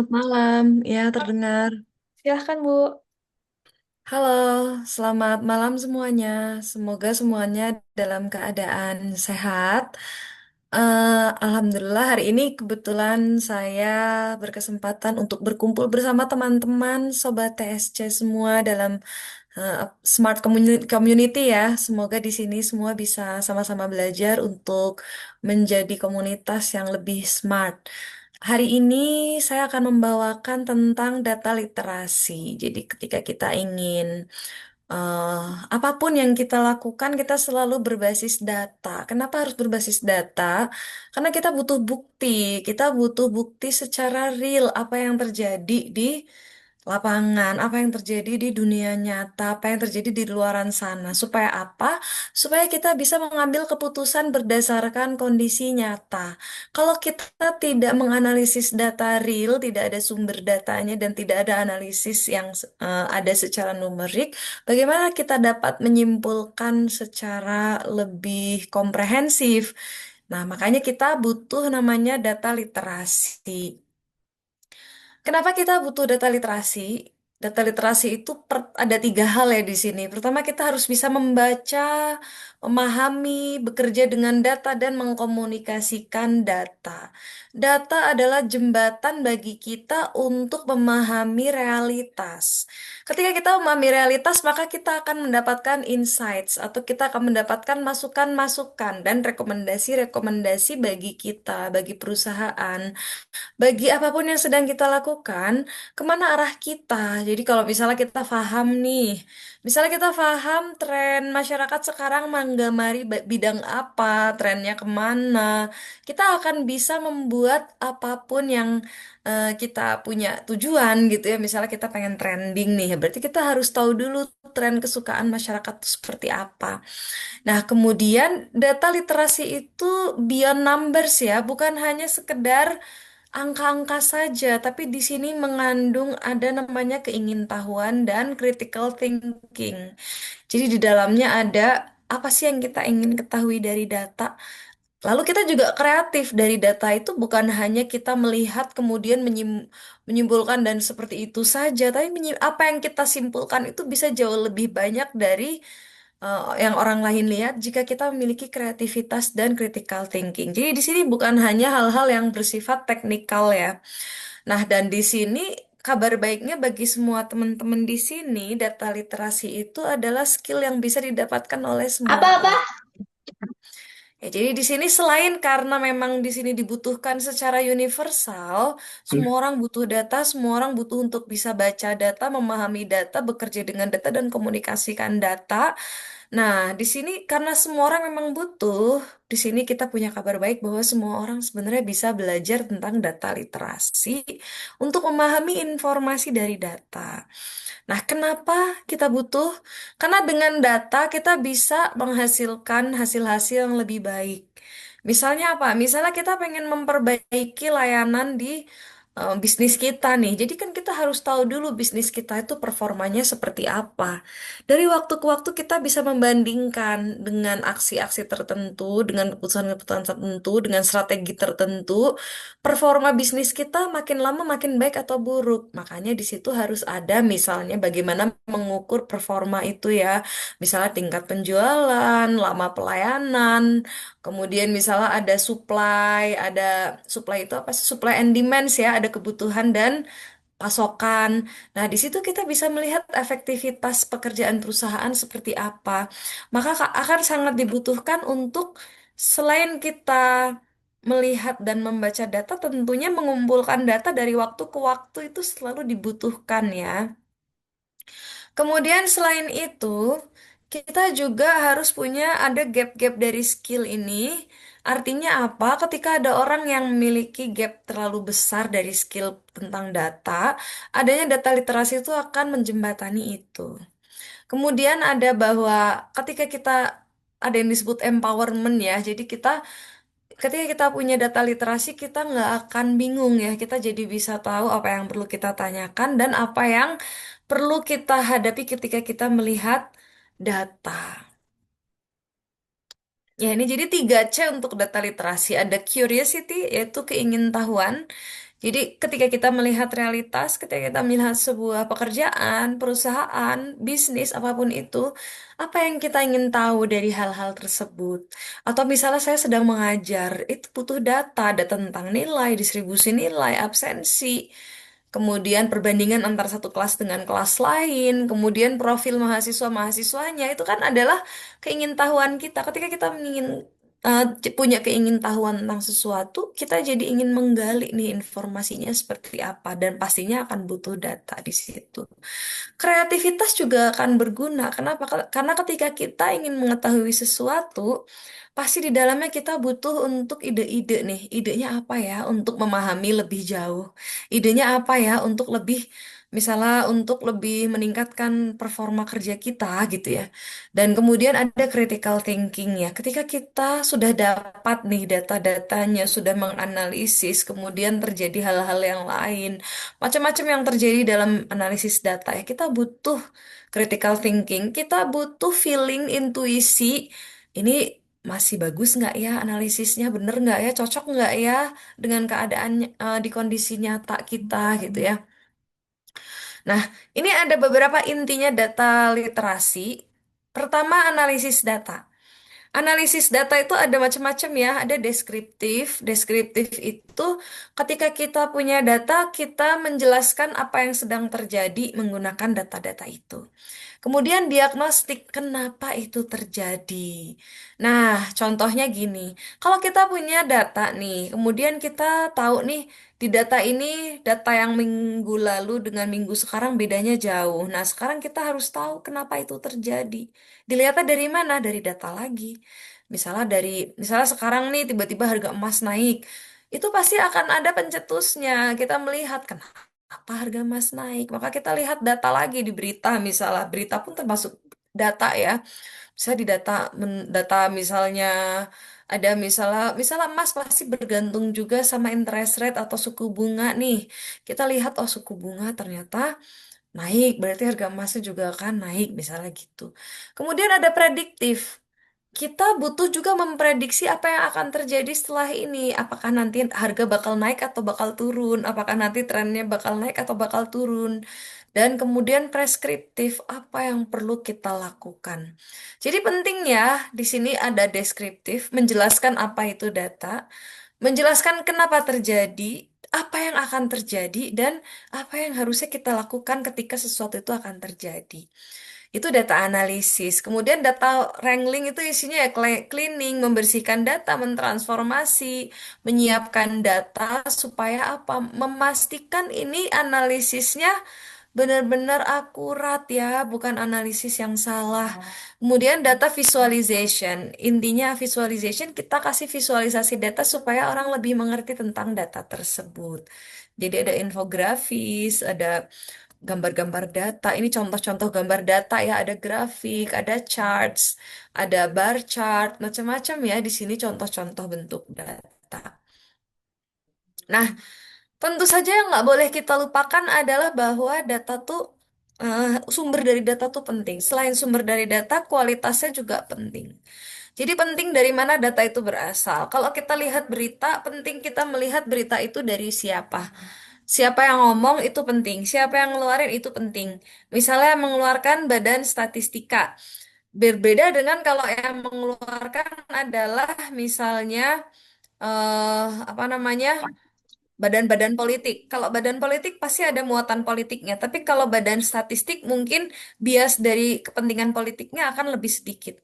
selamat malam. Ya, terdengar. Silahkan, Bu. Halo, selamat malam semuanya. Semoga semuanya dalam keadaan sehat. Alhamdulillah hari ini kebetulan saya berkesempatan untuk berkumpul bersama teman-teman Sobat TSC semua dalam eh, Smart Community ya. Semoga di sini semua bisa sama-sama belajar untuk menjadi komunitas yang lebih smart. Hari ini saya akan membawakan tentang data literasi. Jadi ketika kita ingin eh, apapun yang kita lakukan, kita selalu berbasis data. Kenapa harus berbasis data? Karena kita butuh bukti. Kita butuh bukti secara real apa yang terjadi di lapangan, apa yang terjadi di dunia nyata, apa yang terjadi di luaran sana. Supaya apa? Supaya kita bisa mengambil keputusan berdasarkan kondisi nyata. Kalau kita tidak menganalisis data real, tidak ada sumber datanya dan tidak ada analisis yang ada secara numerik, bagaimana kita dapat menyimpulkan secara lebih komprehensif? Nah, makanya kita butuh namanya data literasi. Kenapa kita butuh data literasi? Data literasi itu ada tiga hal ya di sini. Pertama, kita harus bisa membaca, memahami, bekerja dengan data, dan mengkomunikasikan data. Data adalah jembatan bagi kita untuk memahami realitas. Ketika kita memahami realitas, maka kita akan mendapatkan insights atau kita akan mendapatkan masukan-masukan dan rekomendasi-rekomendasi bagi kita, bagi perusahaan bagi apapun yang sedang kita lakukan, kemana arah kita. Jadi kalau misalnya kita paham nih, misalnya kita paham tren masyarakat sekarang menggemari bidang apa, trennya kemana, kita akan bisa membuat apapun yang kita punya tujuan gitu ya. Misalnya kita pengen trending nih, ya berarti kita harus tahu dulu tren kesukaan masyarakat itu seperti apa. Nah, kemudian data literasi itu beyond numbers ya, bukan hanya sekedar angka-angka saja, tapi di sini mengandung ada namanya keingintahuan dan critical thinking. Jadi di dalamnya ada apa sih yang kita ingin ketahui dari data. Lalu kita juga kreatif dari data itu bukan hanya kita melihat kemudian menyimpulkan dan seperti itu saja, tapi apa yang kita simpulkan itu bisa jauh lebih banyak dari yang orang lain lihat jika kita memiliki kreativitas dan critical thinking. Jadi di sini bukan hanya hal-hal yang bersifat teknikal ya. Nah, dan di sini kabar baiknya bagi semua teman-teman di sini, data literasi itu adalah skill yang bisa didapatkan oleh semua Apa-apa? orang. Ya, jadi di sini selain karena memang di sini dibutuhkan secara universal, semua orang butuh data, semua orang butuh untuk bisa baca data, memahami data, bekerja dengan data dan komunikasikan data. Nah, di sini karena semua orang memang butuh, di sini kita punya kabar baik bahwa semua orang sebenarnya bisa belajar tentang data literasi untuk memahami informasi dari data. Nah, kenapa kita butuh? Karena dengan data kita bisa menghasilkan hasil-hasil yang lebih baik. Misalnya apa? Misalnya kita pengen memperbaiki layanan di bisnis kita nih. Jadi kan kita harus tahu dulu bisnis kita itu performanya seperti apa. Dari waktu ke waktu kita bisa membandingkan dengan aksi-aksi tertentu, dengan keputusan-keputusan tertentu, dengan strategi tertentu, performa bisnis kita makin lama makin baik atau buruk. Makanya di situ harus ada misalnya bagaimana mengukur performa itu ya. Misalnya tingkat penjualan, lama pelayanan, kemudian misalnya ada supply itu apa sih? Supply and demand ya, ada kebutuhan dan pasokan. Nah, di situ kita bisa melihat efektivitas pekerjaan perusahaan seperti apa. Maka akan sangat dibutuhkan untuk selain kita melihat dan membaca data, tentunya mengumpulkan data dari waktu ke waktu itu selalu dibutuhkan ya. Kemudian selain itu, kita juga harus punya ada gap-gap dari skill ini. Artinya apa? Ketika ada orang yang memiliki gap terlalu besar dari skill tentang data, adanya data literasi itu akan menjembatani itu. Kemudian ada bahwa ketika kita ada yang disebut empowerment ya, jadi ketika kita punya data literasi, kita nggak akan bingung ya. Kita jadi bisa tahu apa yang perlu kita tanyakan dan apa yang perlu kita hadapi ketika kita melihat data. Ya, ini jadi 3C untuk data literasi. Ada curiosity, yaitu keingintahuan. Jadi ketika kita melihat realitas, ketika kita melihat sebuah pekerjaan, perusahaan, bisnis, apapun itu, apa yang kita ingin tahu dari hal-hal tersebut? Atau misalnya saya sedang mengajar, itu butuh data, data tentang nilai, distribusi nilai, absensi, kemudian perbandingan antara satu kelas dengan kelas lain, kemudian profil mahasiswa-mahasiswanya, itu kan adalah keingintahuan kita. Ketika kita punya keingintahuan tentang sesuatu, kita jadi ingin menggali nih informasinya seperti apa, dan pastinya akan butuh data di situ. Kreativitas juga akan berguna. Kenapa? Karena ketika kita ingin mengetahui sesuatu, pasti di dalamnya kita butuh untuk ide-ide nih. Idenya apa ya untuk memahami lebih jauh? Idenya apa ya untuk lebih, misalnya untuk lebih meningkatkan performa kerja kita gitu ya. Dan kemudian ada critical thinking ya. Ketika kita sudah dapat nih data-datanya, sudah menganalisis, kemudian terjadi hal-hal yang lain, macam-macam yang terjadi dalam analisis data ya. Kita butuh critical thinking, kita butuh feeling, intuisi. Ini masih bagus nggak ya analisisnya, bener nggak ya, cocok nggak ya dengan keadaan di kondisi nyata kita gitu ya. Nah, ini ada beberapa intinya data literasi. Pertama, analisis data. Analisis data itu ada macam-macam ya, ada deskriptif. Deskriptif itu ketika kita punya data, kita menjelaskan apa yang sedang terjadi menggunakan data-data itu. Kemudian diagnostik kenapa itu terjadi. Nah, contohnya gini, kalau kita punya data nih, kemudian kita tahu nih di data ini, data yang minggu lalu dengan minggu sekarang bedanya jauh. Nah, sekarang kita harus tahu kenapa itu terjadi. Dilihatnya dari mana? Dari data lagi. Misalnya sekarang nih tiba-tiba harga emas naik. Itu pasti akan ada pencetusnya. Kita melihat kenapa harga emas naik. Maka kita lihat data lagi di berita misalnya. Berita pun termasuk data ya. Bisa di data misalnya ada misalnya emas pasti bergantung juga sama interest rate atau suku bunga nih. Kita lihat oh suku bunga ternyata naik, berarti harga emasnya juga akan naik, misalnya gitu. Kemudian ada prediktif. Kita butuh juga memprediksi apa yang akan terjadi setelah ini. Apakah nanti harga bakal naik atau bakal turun? Apakah nanti trennya bakal naik atau bakal turun? Dan kemudian preskriptif, apa yang perlu kita lakukan. Jadi penting ya, di sini ada deskriptif, menjelaskan apa itu data, menjelaskan kenapa terjadi, apa yang akan terjadi, dan apa yang harusnya kita lakukan ketika sesuatu itu akan terjadi. Itu data analisis. Kemudian data wrangling itu isinya ya cleaning, membersihkan data, mentransformasi, menyiapkan data supaya apa? Memastikan ini analisisnya benar-benar akurat ya, bukan analisis yang salah. Kemudian data visualization. Intinya visualization kita kasih visualisasi data supaya orang lebih mengerti tentang data tersebut. Jadi ada infografis, ada gambar-gambar data. Ini contoh-contoh gambar data ya, ada grafik, ada charts, ada bar chart, macam-macam ya. Di sini contoh-contoh bentuk data. Nah, tentu saja yang nggak boleh kita lupakan adalah bahwa data tuh sumber dari data tuh penting. Selain sumber dari data, kualitasnya juga penting. Jadi penting dari mana data itu berasal. Kalau kita lihat berita, penting kita melihat berita itu dari siapa. Siapa yang ngomong itu penting, siapa yang ngeluarin itu penting. Misalnya mengeluarkan Badan Statistika. Berbeda dengan kalau yang mengeluarkan adalah misalnya apa namanya? Badan-badan politik. Kalau badan politik pasti ada muatan politiknya, tapi kalau badan statistik mungkin bias dari kepentingan politiknya akan lebih sedikit.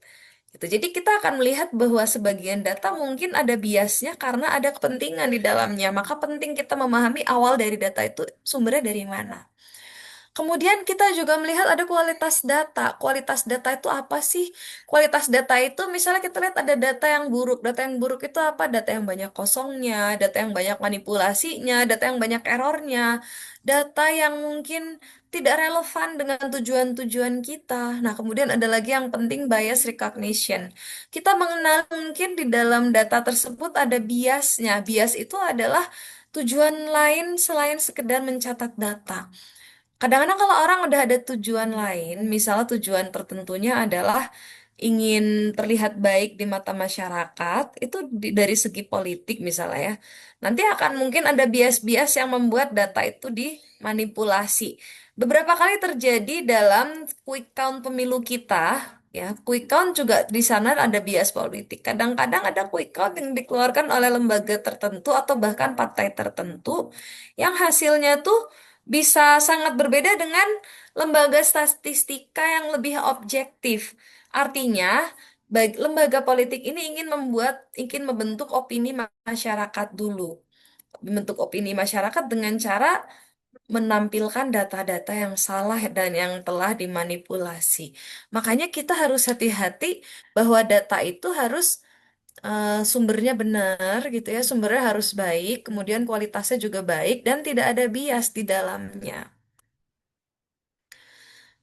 Gitu. Jadi kita akan melihat bahwa sebagian data mungkin ada biasnya karena ada kepentingan di dalamnya. Maka penting kita memahami awal dari data itu sumbernya dari mana. Kemudian kita juga melihat ada kualitas data. Kualitas data itu apa sih? Kualitas data itu misalnya kita lihat ada data yang buruk. Data yang buruk itu apa? Data yang banyak kosongnya, data yang banyak manipulasinya, data yang banyak errornya, data yang mungkin tidak relevan dengan tujuan-tujuan kita. Nah, kemudian ada lagi yang penting bias recognition. Kita mengenal mungkin di dalam data tersebut ada biasnya. Bias itu adalah tujuan lain selain sekedar mencatat data. Kadang-kadang kalau orang udah ada tujuan lain, misalnya tujuan tertentunya adalah ingin terlihat baik di mata masyarakat, itu dari segi politik misalnya ya, nanti akan mungkin ada bias-bias yang membuat data itu dimanipulasi. Beberapa kali terjadi dalam quick count pemilu kita, ya, quick count juga di sana ada bias politik. Kadang-kadang ada quick count yang dikeluarkan oleh lembaga tertentu atau bahkan partai tertentu yang hasilnya tuh bisa sangat berbeda dengan lembaga statistika yang lebih objektif. Artinya, lembaga politik ini ingin membentuk opini masyarakat dulu. Membentuk opini masyarakat dengan cara menampilkan data-data yang salah dan yang telah dimanipulasi. Makanya kita harus hati-hati bahwa data itu harus sumbernya benar gitu ya, sumbernya harus baik, kemudian kualitasnya juga baik dan tidak ada bias di dalamnya.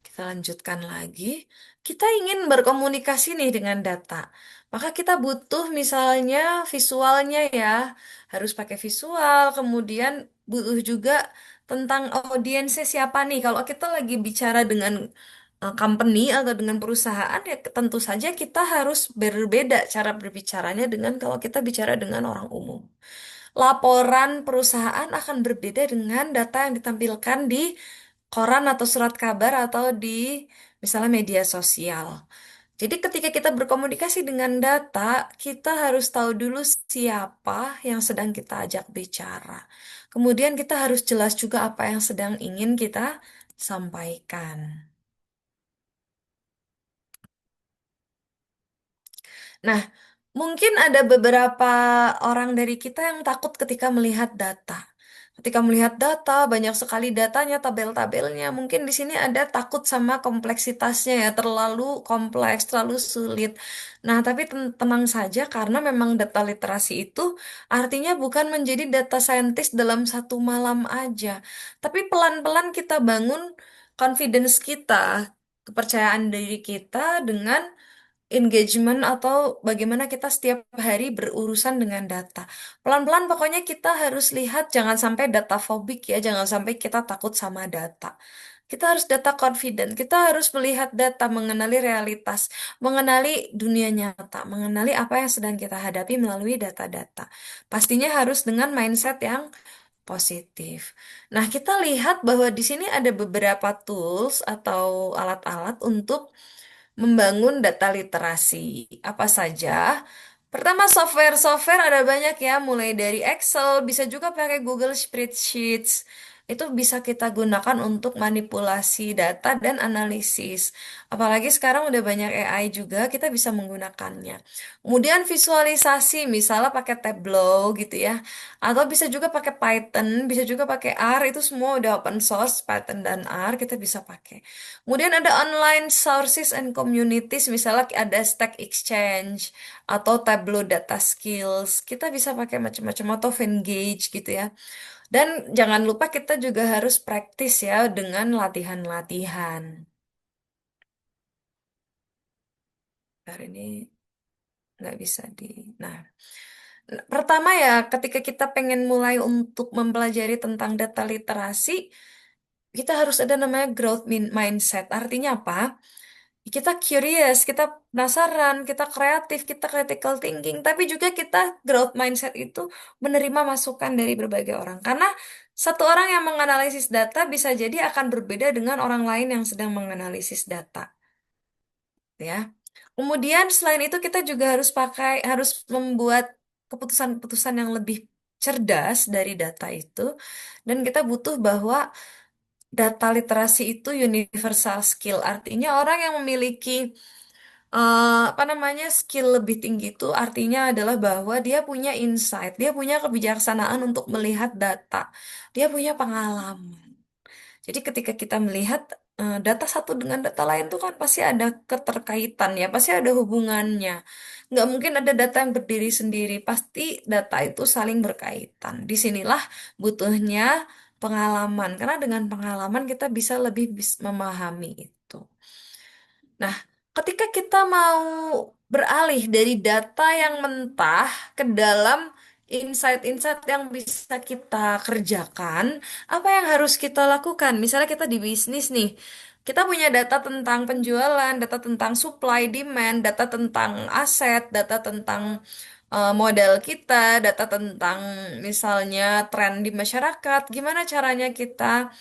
Kita lanjutkan lagi. Kita ingin berkomunikasi nih dengan data. Maka kita butuh misalnya visualnya ya. Harus pakai visual. Kemudian butuh juga tentang audiensnya siapa nih. Kalau kita lagi bicara dengan company atau dengan perusahaan ya tentu saja kita harus berbeda cara berbicaranya dengan kalau kita bicara dengan orang umum. Laporan perusahaan akan berbeda dengan data yang ditampilkan di koran atau surat kabar atau di misalnya media sosial. Jadi ketika kita berkomunikasi dengan data, kita harus tahu dulu siapa yang sedang kita ajak bicara. Kemudian kita harus jelas juga apa yang sedang ingin kita sampaikan. Nah, mungkin ada beberapa orang dari kita yang takut ketika melihat data. Ketika melihat data, banyak sekali datanya, tabel-tabelnya. Mungkin di sini ada takut sama kompleksitasnya ya, terlalu kompleks, terlalu sulit. Nah, tapi tenang saja karena memang data literasi itu artinya bukan menjadi data scientist dalam satu malam aja. Tapi pelan-pelan kita bangun confidence kita, kepercayaan diri kita dengan engagement atau bagaimana kita setiap hari berurusan dengan data. Pelan-pelan pokoknya kita harus lihat jangan sampai data fobik ya, jangan sampai kita takut sama data. Kita harus data confident, kita harus melihat data, mengenali realitas, mengenali dunia nyata, mengenali apa yang sedang kita hadapi melalui data-data. Pastinya harus dengan mindset yang positif. Nah, kita lihat bahwa di sini ada beberapa tools atau alat-alat untuk membangun data literasi. Apa saja? Pertama, software-software ada banyak ya, mulai dari Excel, bisa juga pakai Google Spreadsheets. Itu bisa kita gunakan untuk manipulasi data dan analisis. Apalagi sekarang udah banyak AI juga, kita bisa menggunakannya. Kemudian visualisasi, misalnya pakai Tableau gitu ya. Atau bisa juga pakai Python, bisa juga pakai R, itu semua udah open source, Python dan R, kita bisa pakai. Kemudian ada online sources and communities, misalnya ada Stack Exchange atau Tableau Data Skills. Kita bisa pakai macam-macam atau Venngage gitu ya. Dan jangan lupa kita juga harus praktis ya dengan latihan-latihan. Hari ini nggak bisa di... Nah, pertama ya ketika kita pengen mulai untuk mempelajari tentang data literasi, kita harus ada namanya mindset. Artinya apa? Kita curious, kita penasaran, kita kreatif, kita critical thinking, tapi juga kita growth mindset itu menerima masukan dari berbagai orang. Karena satu orang yang menganalisis data bisa jadi akan berbeda dengan orang lain yang sedang menganalisis data, ya. Kemudian selain itu kita juga harus membuat keputusan-keputusan yang lebih cerdas dari data itu, dan kita butuh bahwa data literasi itu universal skill, artinya orang yang memiliki apa namanya skill lebih tinggi itu artinya adalah bahwa dia punya insight, dia punya kebijaksanaan untuk melihat data, dia punya pengalaman. Jadi ketika kita melihat data satu dengan data lain itu kan pasti ada keterkaitan ya, pasti ada hubungannya. Nggak mungkin ada data yang berdiri sendiri, pasti data itu saling berkaitan. Disinilah butuhnya pengalaman, karena dengan pengalaman kita bisa lebih memahami itu. Nah, ketika kita mau beralih dari data yang mentah ke dalam insight-insight yang bisa kita kerjakan, apa yang harus kita lakukan? Misalnya kita di bisnis nih, Kita punya data tentang penjualan, data tentang supply, demand, data tentang aset, data tentang modal kita, data tentang misalnya tren di masyarakat. Gimana caranya kita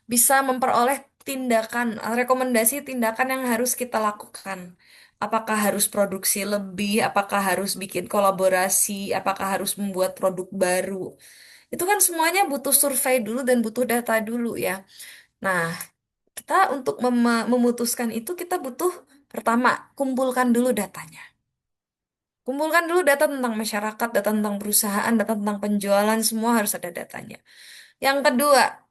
bisa memperoleh tindakan, rekomendasi tindakan yang harus kita lakukan. Apakah harus produksi lebih, apakah harus bikin kolaborasi, apakah harus membuat produk baru. Itu kan semuanya butuh survei dulu dan butuh data dulu ya. Nah, kita untuk memutuskan itu kita butuh pertama, kumpulkan dulu datanya. Kumpulkan dulu data tentang masyarakat, data tentang perusahaan, data tentang penjualan, semua harus ada datanya. Yang kedua,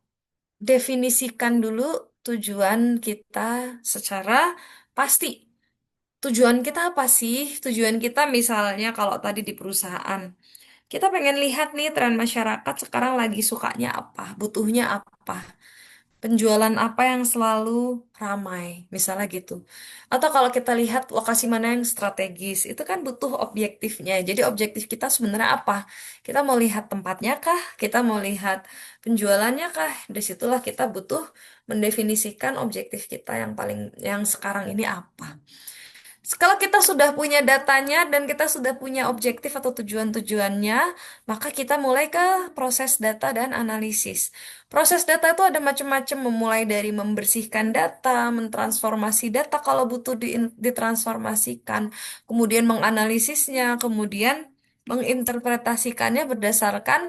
definisikan dulu tujuan kita secara pasti. Tujuan kita apa sih? Tujuan kita misalnya kalau tadi di perusahaan, kita pengen lihat nih tren masyarakat sekarang lagi sukanya apa, butuhnya apa. Penjualan apa yang selalu ramai, misalnya gitu. Atau kalau kita lihat lokasi mana yang strategis, itu kan butuh objektifnya. Jadi objektif kita sebenarnya apa? Kita mau lihat tempatnya kah? Kita mau lihat penjualannya kah? Disitulah kita butuh mendefinisikan objektif kita yang paling yang sekarang ini apa. Kalau kita sudah punya datanya dan kita sudah punya objektif atau tujuan-tujuannya, maka kita mulai ke proses data dan analisis. Proses data itu ada macam-macam, memulai dari membersihkan data, mentransformasi data kalau butuh ditransformasikan, kemudian menganalisisnya, kemudian menginterpretasikannya berdasarkan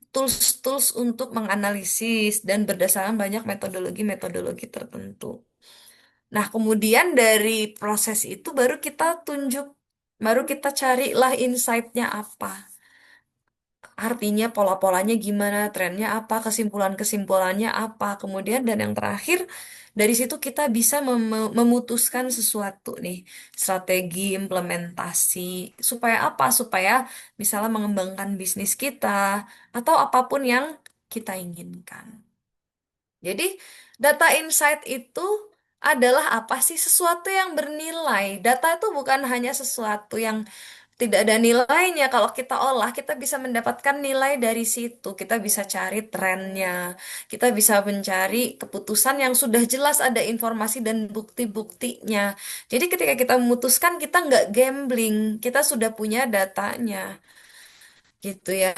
tools-tools untuk menganalisis dan berdasarkan banyak metodologi-metodologi tertentu. Nah, kemudian dari proses itu baru kita carilah insight-nya apa. Artinya pola-polanya gimana, trennya apa, kesimpulan-kesimpulannya apa. Kemudian dan yang terakhir, dari situ kita bisa memutuskan sesuatu nih, strategi implementasi. Supaya apa? Supaya misalnya mengembangkan bisnis kita atau apapun yang kita inginkan. Jadi, data insight itu adalah apa sih? Sesuatu yang bernilai. Data itu bukan hanya sesuatu yang tidak ada nilainya. Kalau kita olah, kita bisa mendapatkan nilai dari situ. Kita bisa cari trennya. Kita bisa mencari keputusan yang sudah jelas ada informasi dan bukti-buktinya. Jadi ketika kita memutuskan, kita nggak gambling. Kita sudah punya datanya. Gitu ya.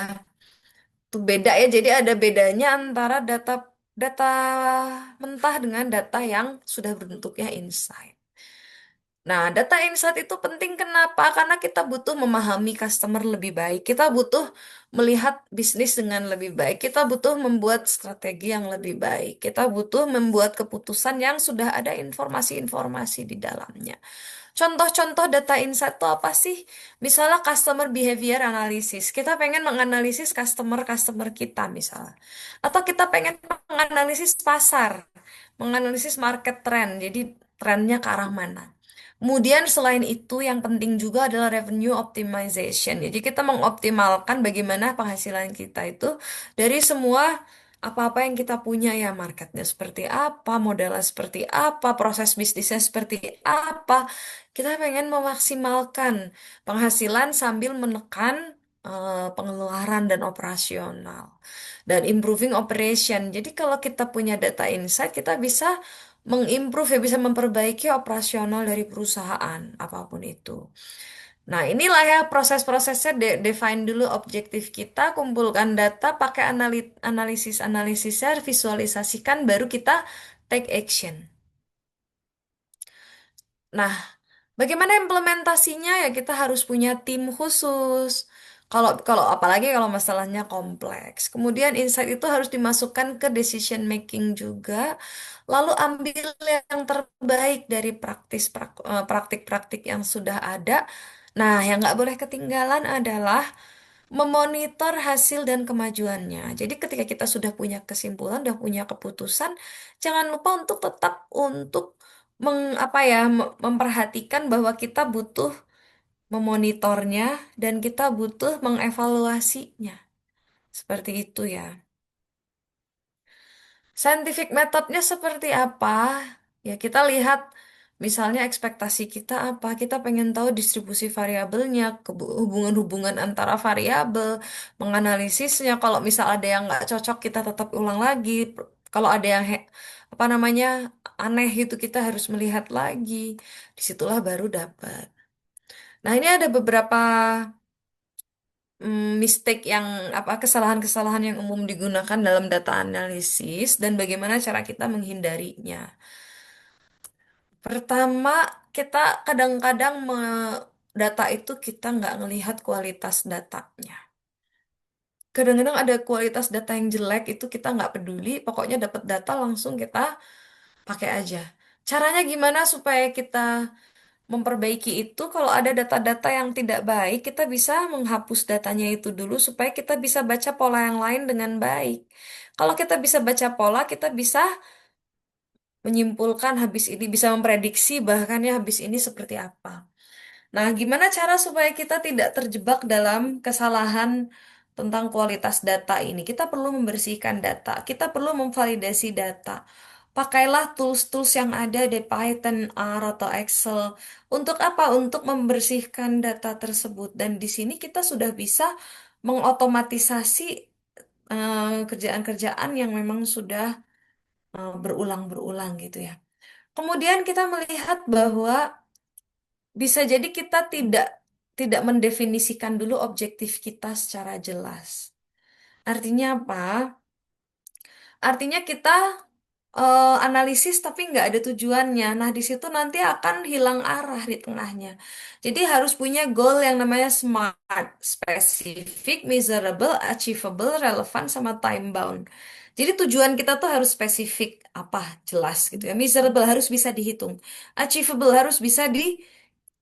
Itu beda ya. Jadi ada bedanya antara data data mentah dengan data yang sudah berbentuknya insight. Nah, data insight itu penting kenapa? Karena kita butuh memahami customer lebih baik. Kita butuh melihat bisnis dengan lebih baik. Kita butuh membuat strategi yang lebih baik. Kita butuh membuat keputusan yang sudah ada informasi-informasi di dalamnya. Contoh-contoh data insight itu apa sih? Misalnya customer behavior analysis. Kita pengen menganalisis customer-customer kita misalnya. Atau kita pengen menganalisis pasar, menganalisis market trend. Jadi trennya ke arah mana. Kemudian selain itu yang penting juga adalah revenue optimization. Jadi kita mengoptimalkan bagaimana penghasilan kita itu dari semua apa-apa yang kita punya ya, marketnya seperti apa, modalnya seperti apa, proses bisnisnya seperti apa. Kita pengen memaksimalkan penghasilan sambil menekan pengeluaran dan operasional dan improving operation. Jadi kalau kita punya data insight, kita bisa mengimprove ya, bisa memperbaiki operasional dari perusahaan apapun itu. Nah, inilah ya proses-prosesnya. Define dulu objektif kita, kumpulkan data, pakai analisis-analisisnya, visualisasikan, baru kita take action. Nah, bagaimana implementasinya ya, kita harus punya tim khusus. Kalau kalau apalagi kalau masalahnya kompleks. Kemudian insight itu harus dimasukkan ke decision making juga. Lalu ambil yang terbaik dari praktik-praktik yang sudah ada. Nah, yang nggak boleh ketinggalan adalah memonitor hasil dan kemajuannya. Jadi ketika kita sudah punya kesimpulan, sudah punya keputusan, jangan lupa untuk tetap untuk apa ya, memperhatikan bahwa kita butuh memonitornya dan kita butuh mengevaluasinya. Seperti itu ya. Scientific methodnya seperti apa? Ya, kita lihat misalnya ekspektasi kita apa. Kita pengen tahu distribusi variabelnya, hubungan-hubungan antara variabel, menganalisisnya. Kalau misal ada yang nggak cocok, kita tetap ulang lagi. Kalau ada yang apa namanya aneh gitu, kita harus melihat lagi. Disitulah baru dapat. Nah, ini ada beberapa mistake yang apa kesalahan-kesalahan yang umum digunakan dalam data analisis dan bagaimana cara kita menghindarinya. Pertama, kita kadang-kadang data itu kita nggak ngelihat kualitas datanya. Kadang-kadang ada kualitas data yang jelek itu kita nggak peduli, pokoknya dapat data langsung kita pakai aja. Caranya gimana supaya kita memperbaiki itu? Kalau ada data-data yang tidak baik, kita bisa menghapus datanya itu dulu supaya kita bisa baca pola yang lain dengan baik. Kalau kita bisa baca pola, kita bisa menyimpulkan habis ini, bisa memprediksi bahkan ya habis ini seperti apa. Nah, gimana cara supaya kita tidak terjebak dalam kesalahan tentang kualitas data ini? Kita perlu membersihkan data, kita perlu memvalidasi data. Pakailah tools-tools yang ada di Python, R, atau Excel. Untuk apa? Untuk membersihkan data tersebut. Dan di sini kita sudah bisa mengotomatisasi kerjaan-kerjaan yang memang sudah berulang-berulang gitu ya. Kemudian kita melihat bahwa bisa jadi kita tidak mendefinisikan dulu objektif kita secara jelas. Artinya apa? Artinya kita analisis tapi nggak ada tujuannya. Nah, di situ nanti akan hilang arah di tengahnya. Jadi harus punya goal yang namanya SMART, specific, measurable, achievable, relevant, sama time bound. Jadi tujuan kita tuh harus spesifik, apa jelas gitu ya. Measurable harus bisa dihitung. Achievable harus bisa di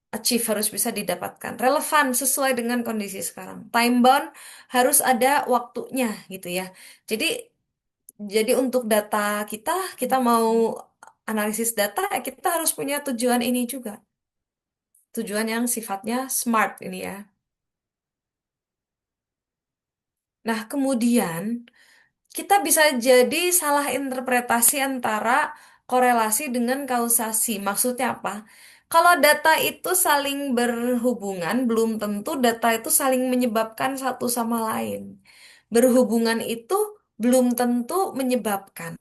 achieve, harus bisa didapatkan. Relevan sesuai dengan kondisi sekarang. Time bound harus ada waktunya gitu ya. Jadi untuk data kita, kita mau analisis data, kita harus punya tujuan ini juga. Tujuan yang sifatnya smart ini ya. Nah, kemudian kita bisa jadi salah interpretasi antara korelasi dengan kausasi. Maksudnya apa? Kalau data itu saling berhubungan, belum tentu data itu saling menyebabkan satu sama lain. Berhubungan itu belum tentu menyebabkan,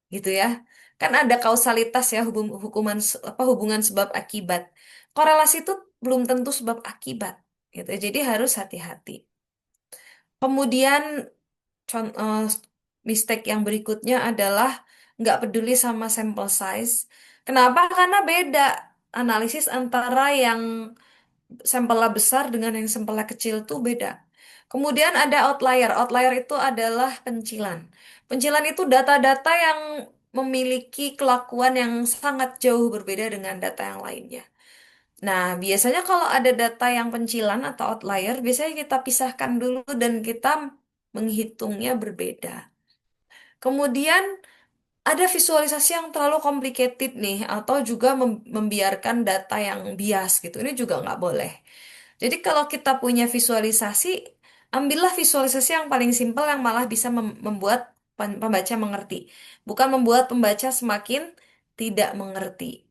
gitu ya. Kan ada kausalitas ya, hubungan sebab akibat. Korelasi itu belum tentu sebab akibat, gitu. Jadi harus hati-hati. Kemudian Con- eh, mistake yang berikutnya adalah nggak peduli sama sample size. Kenapa? Karena beda analisis antara yang sampelnya besar dengan yang sampelnya kecil tuh beda. Kemudian ada outlier. Outlier itu adalah pencilan. Pencilan itu data-data yang memiliki kelakuan yang sangat jauh berbeda dengan data yang lainnya. Nah, biasanya kalau ada data yang pencilan atau outlier, biasanya kita pisahkan dulu dan kita menghitungnya berbeda. Kemudian ada visualisasi yang terlalu complicated nih, atau juga membiarkan data yang bias gitu. Ini juga nggak boleh. Jadi kalau kita punya visualisasi, ambillah visualisasi yang paling simpel yang malah bisa membuat pembaca mengerti. Bukan membuat pembaca semakin tidak mengerti.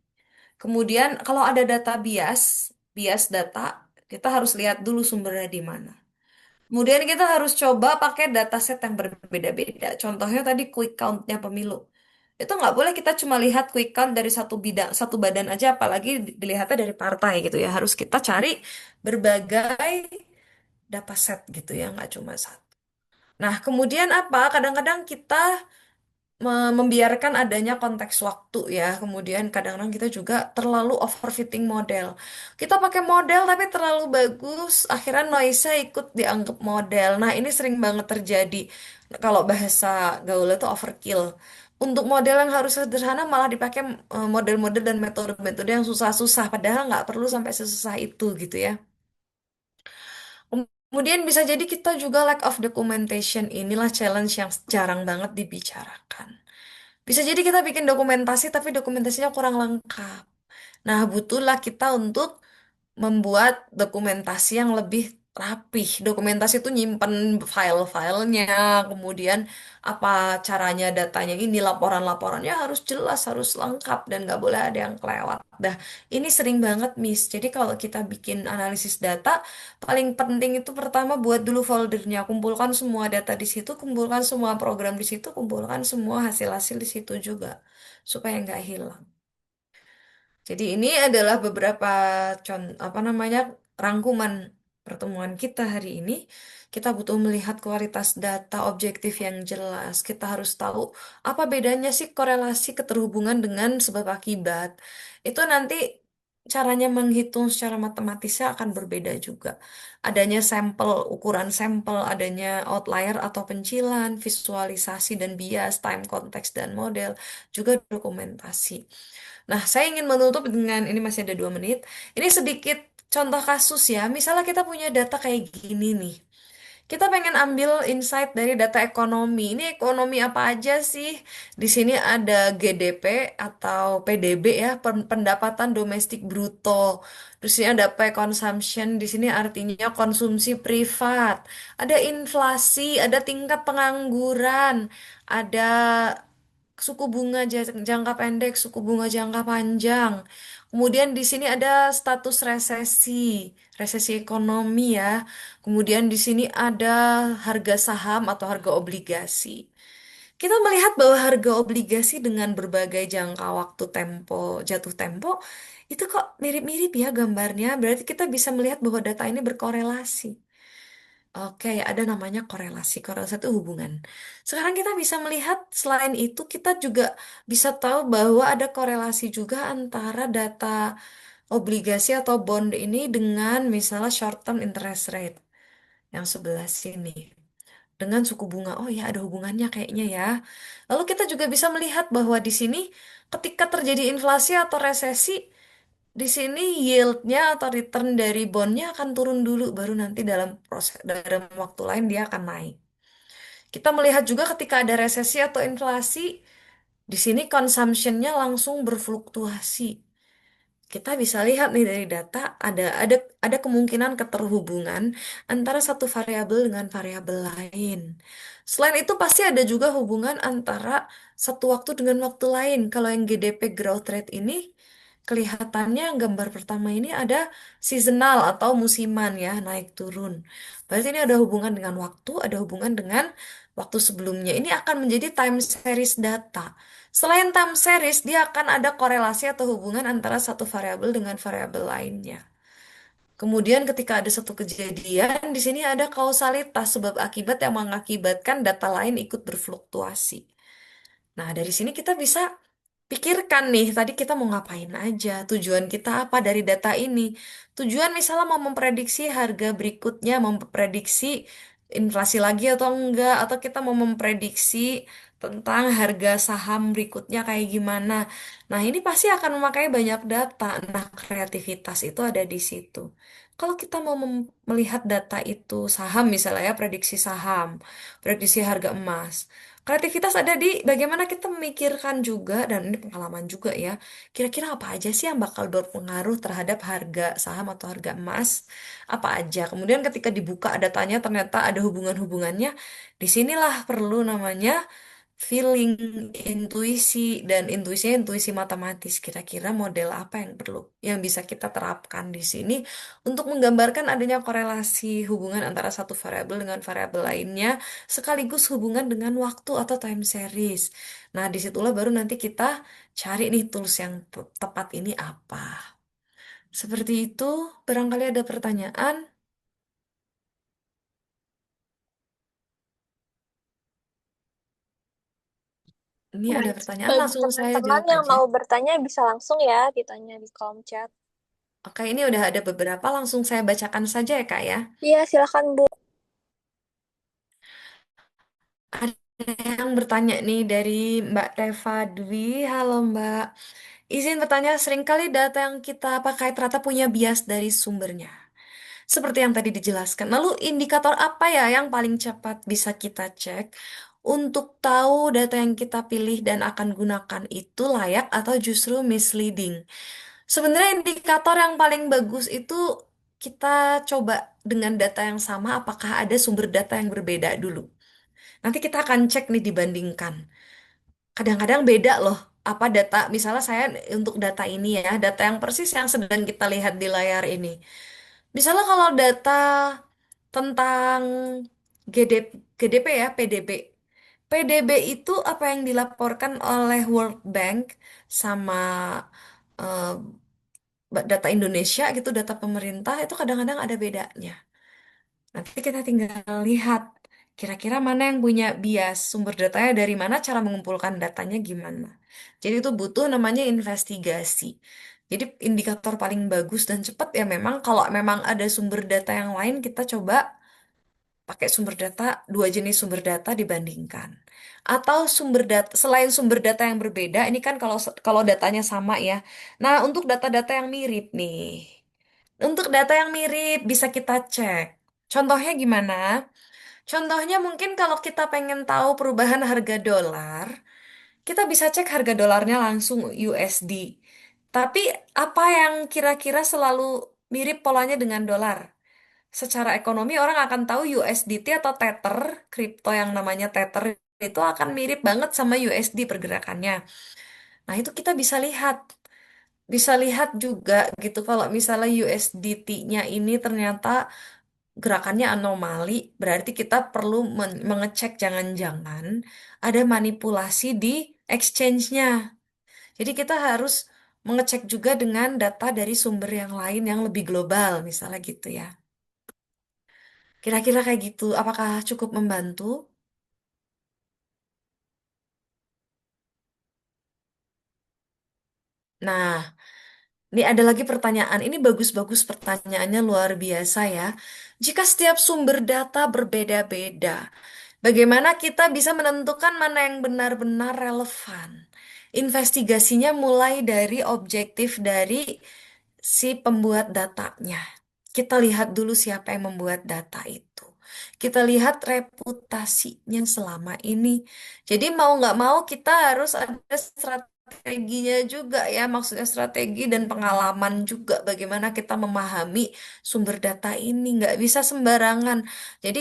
Kemudian kalau ada data bias data, kita harus lihat dulu sumbernya di mana. Kemudian kita harus coba pakai dataset yang berbeda-beda. Contohnya tadi quick count-nya pemilu. Itu nggak boleh kita cuma lihat quick count dari satu bidang, satu badan aja, apalagi dilihatnya dari partai gitu ya. Harus kita cari berbagai dataset gitu ya, nggak cuma satu. Nah, kemudian apa? Kadang-kadang kita membiarkan adanya konteks waktu ya. Kemudian kadang-kadang kita juga terlalu overfitting model. Kita pakai model tapi terlalu bagus, akhirnya noise-nya ikut dianggap model. Nah, ini sering banget terjadi. Kalau bahasa gaul itu overkill. Untuk model yang harus sederhana malah dipakai model-model dan metode-metode yang susah-susah. Padahal nggak perlu sampai sesusah itu gitu ya. Kemudian bisa jadi kita juga lack of documentation. Inilah challenge yang jarang banget dibicarakan. Bisa jadi kita bikin dokumentasi tapi dokumentasinya kurang lengkap. Nah, butuhlah kita untuk membuat dokumentasi yang lebih rapih. Dokumentasi itu nyimpen file-filenya, kemudian apa caranya datanya ini, laporan-laporannya harus jelas, harus lengkap, dan nggak boleh ada yang kelewat. Dah, ini sering banget miss. Jadi kalau kita bikin analisis data, paling penting itu pertama buat dulu foldernya, kumpulkan semua data di situ, kumpulkan semua program di situ, kumpulkan semua hasil-hasil di situ juga, supaya nggak hilang. Jadi ini adalah beberapa apa namanya, rangkuman pertemuan kita hari ini. Kita butuh melihat kualitas data objektif yang jelas. Kita harus tahu apa bedanya sih korelasi keterhubungan dengan sebab akibat. Itu nanti caranya menghitung secara matematisnya akan berbeda juga. Adanya sampel, ukuran sampel, adanya outlier atau pencilan, visualisasi dan bias, time context dan model, juga dokumentasi. Nah, saya ingin menutup dengan ini, masih ada 2 menit. Ini sedikit contoh kasus ya. Misalnya kita punya data kayak gini nih. Kita pengen ambil insight dari data ekonomi. Ini ekonomi apa aja sih? Di sini ada GDP atau PDB ya, pendapatan domestik bruto. Di sini ada pay consumption, di sini artinya konsumsi privat. Ada inflasi, ada tingkat pengangguran, ada suku bunga jangka pendek, suku bunga jangka panjang. Kemudian di sini ada status resesi, resesi ekonomi ya. Kemudian di sini ada harga saham atau harga obligasi. Kita melihat bahwa harga obligasi dengan berbagai jangka waktu tempo, jatuh tempo, itu kok mirip-mirip ya gambarnya. Berarti kita bisa melihat bahwa data ini berkorelasi. Oke, ada namanya korelasi. Korelasi itu hubungan. Sekarang kita bisa melihat selain itu kita juga bisa tahu bahwa ada korelasi juga antara data obligasi atau bond ini dengan misalnya short term interest rate yang sebelah sini. Dengan suku bunga. Oh ya, ada hubungannya kayaknya ya. Lalu kita juga bisa melihat bahwa di sini ketika terjadi inflasi atau resesi, di sini yieldnya atau return dari bondnya akan turun dulu, baru nanti dalam proses dalam waktu lain dia akan naik. Kita melihat juga ketika ada resesi atau inflasi, di sini consumption-nya langsung berfluktuasi. Kita bisa lihat nih dari data ada kemungkinan keterhubungan antara satu variabel dengan variabel lain. Selain itu pasti ada juga hubungan antara satu waktu dengan waktu lain. Kalau yang GDP growth rate ini kelihatannya gambar pertama ini ada seasonal atau musiman ya, naik turun. Berarti ini ada hubungan dengan waktu, ada hubungan dengan waktu sebelumnya. Ini akan menjadi time series data. Selain time series, dia akan ada korelasi atau hubungan antara satu variabel dengan variabel lainnya. Kemudian ketika ada satu kejadian, di sini ada kausalitas sebab akibat yang mengakibatkan data lain ikut berfluktuasi. Nah, dari sini kita bisa pikirkan nih, tadi kita mau ngapain aja, tujuan kita apa dari data ini. Tujuan misalnya mau memprediksi harga berikutnya, memprediksi inflasi lagi atau enggak, atau kita mau memprediksi tentang harga saham berikutnya kayak gimana. Nah, ini pasti akan memakai banyak data. Nah, kreativitas itu ada di situ. Kalau kita mau melihat data itu, saham misalnya ya, prediksi saham, prediksi harga emas. Kreativitas ada di bagaimana kita memikirkan juga, dan ini pengalaman juga ya. Kira-kira apa aja sih yang bakal berpengaruh terhadap harga saham atau harga emas? Apa aja? Kemudian ketika dibuka datanya ternyata ada hubungan-hubungannya. Disinilah perlu namanya feeling, intuisi, dan intuisinya intuisi matematis. Kira-kira model apa yang perlu, yang bisa kita terapkan di sini untuk menggambarkan adanya korelasi hubungan antara satu variabel dengan variabel lainnya, sekaligus hubungan dengan waktu atau time series. Nah, disitulah baru nanti kita cari nih tools yang tepat ini apa. Seperti itu, barangkali ada pertanyaan. Ini ada Baik, pertanyaan, bagi langsung saya teman-teman jawab yang aja. mau bertanya bisa langsung ya ditanya di kolom chat. Oke, ini udah ada beberapa, langsung saya bacakan saja ya, Kak ya. Iya, silakan Bu. Ada yang bertanya nih dari Mbak Reva Dwi. Halo Mbak. Izin bertanya, seringkali data yang kita pakai ternyata punya bias dari sumbernya. Seperti yang tadi dijelaskan. Lalu indikator apa ya yang paling cepat bisa kita cek untuk tahu data yang kita pilih dan akan gunakan itu layak atau justru misleading? Sebenarnya indikator yang paling bagus itu kita coba dengan data yang sama, apakah ada sumber data yang berbeda dulu. Nanti kita akan cek nih dibandingkan. Kadang-kadang beda loh. Apa data, misalnya saya untuk data ini ya, data yang persis yang sedang kita lihat di layar ini. Misalnya kalau data tentang GDP ya, PDB. PDB itu apa yang dilaporkan oleh World Bank sama eh, data Indonesia gitu, data pemerintah itu kadang-kadang ada bedanya. Nanti kita tinggal lihat kira-kira mana yang punya bias, sumber datanya dari mana, cara mengumpulkan datanya gimana. Jadi itu butuh namanya investigasi. Jadi indikator paling bagus dan cepat ya memang kalau memang ada sumber data yang lain kita coba pakai sumber data, dua jenis sumber data dibandingkan. Atau sumber data selain sumber data yang berbeda, ini kan kalau kalau datanya sama ya. Nah, untuk data-data yang mirip nih. Untuk data yang mirip bisa kita cek. Contohnya gimana? Contohnya mungkin kalau kita pengen tahu perubahan harga dolar, kita bisa cek harga dolarnya langsung USD. Tapi apa yang kira-kira selalu mirip polanya dengan dolar? Secara ekonomi orang akan tahu USDT atau Tether, kripto yang namanya Tether itu akan mirip banget sama USD pergerakannya. Nah, itu kita bisa lihat. Bisa lihat juga gitu kalau misalnya USDT-nya ini ternyata gerakannya anomali, berarti kita perlu mengecek jangan-jangan ada manipulasi di exchange-nya. Jadi kita harus mengecek juga dengan data dari sumber yang lain yang lebih global, misalnya gitu ya. Kira-kira kayak gitu, apakah cukup membantu? Nah, ini ada lagi pertanyaan. Ini bagus-bagus pertanyaannya luar biasa ya. Jika setiap sumber data berbeda-beda, bagaimana kita bisa menentukan mana yang benar-benar relevan? Investigasinya mulai dari objektif dari si pembuat datanya. Kita lihat dulu siapa yang membuat data itu. Kita lihat reputasinya selama ini. Jadi mau nggak mau kita harus ada strateginya juga ya, maksudnya strategi dan pengalaman juga bagaimana kita memahami sumber data ini. Nggak bisa sembarangan. Jadi